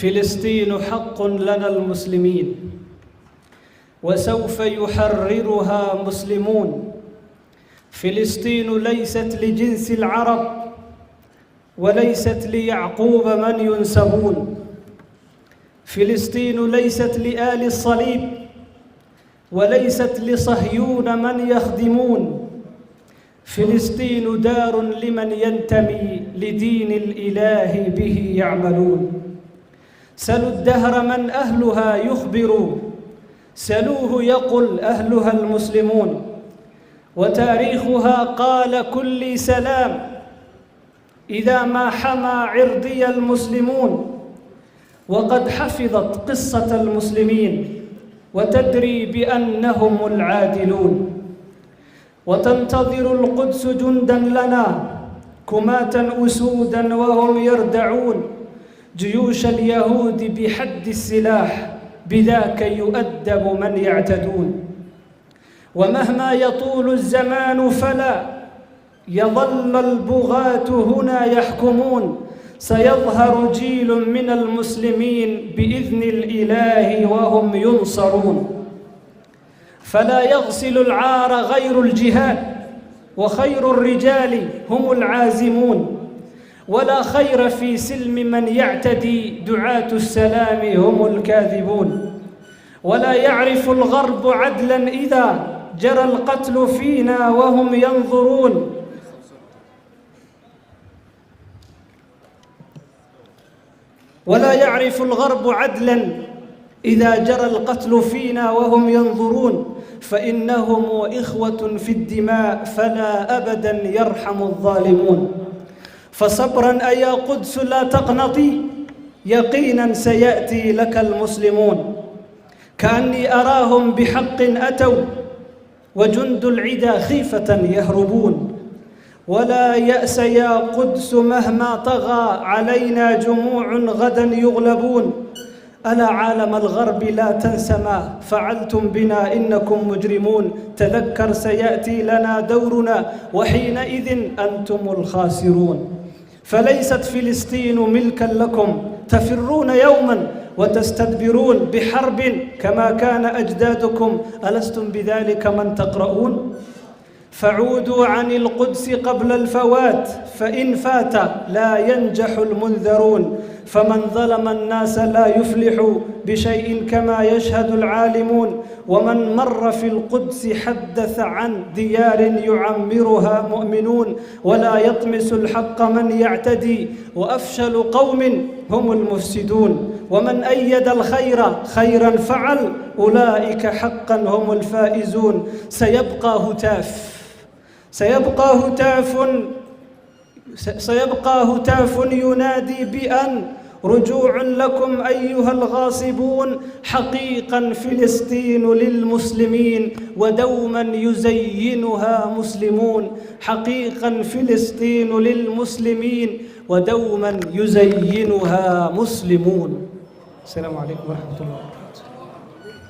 فلسطين حق لنا المسلمين، وسوف يحررها مسلمون. فلسطين ليست لجنس العرب، وليست ليعقوب من ينسبون. فلسطين ليست لآل الصليب، وليست لصهيون من يخدمون. فلسطين دار لمن ينتمي لدين الإله به يعملون. سلوا الدهر من أهلها يخبر، سلوه يقل أهلها المسلمون. وتاريخها قال كل سلام إذا ما حمى عرضي المسلمون. وقد حفظت قصة المسلمين وتدري بأنهم العادلون. وتنتظر القدس جندا لنا كماة أسودا وهم يردعون جيوش اليهود بحد السلاح، بذاك يؤدب من يعتدون. ومهما يطول الزمان فلا يظل البغاة هنا يحكمون. سيظهر جيل من المسلمين بإذن الإله وهم ينصرون. فلا يغسل العار غير الجهاد، وخير الرجال هم العازمون. ولا خير في سلم من يعتدي، دعاة السلام هم الكاذبون. ولا يعرف الغرب عدلا إذا جرى القتل فينا وهم ينظرون. ولا يعرف الغرب عدلا إذا جرى القتل فينا وهم ينظرون. فإنهم إخوة في الدماء، فلا أبدا يرحم الظالمون. فصبرا أيا قدس لا تقنطي، يقينا سيأتي لك المسلمون. كأني أراهم بحق أتوا، وجند العدا خيفة يهربون. ولا يأس يا قدس مهما طغى علينا جموع غدا يغلبون. ألا عالم الغرب لا تنس ما فعلتم بنا إنكم مجرمون. تذكر سيأتي لنا دورنا، وحينئذ أنتم الخاسرون. فليست فلسطين ملكا لكم، تفرون يوما وتستدبرون بحرب كما كان أجدادكم. ألستم بذلك من تقرؤون؟ فعودوا عن القدس قبل الفوات، فإن فات لا ينجح المنذرون. فمن ظلم الناس لا يفلح بشيء كما يشهد العالمون. ومن مر في القدس حدث عن ديار يعمرها مؤمنون. ولا يطمس الحق من يعتدي، وأفشل قوم هم المفسدون. ومن أيد الخير خيرا فعل، أولئك حقا هم الفائزون. سيبقى هتاف ينادي بأن رجوع لكم أيها الغاصبون. حقيقا فلسطين للمسلمين، ودوما يزينها مسلمون. حقيقا فلسطين للمسلمين، ودوما يزينها مسلمون. السلام عليكم ورحمة الله.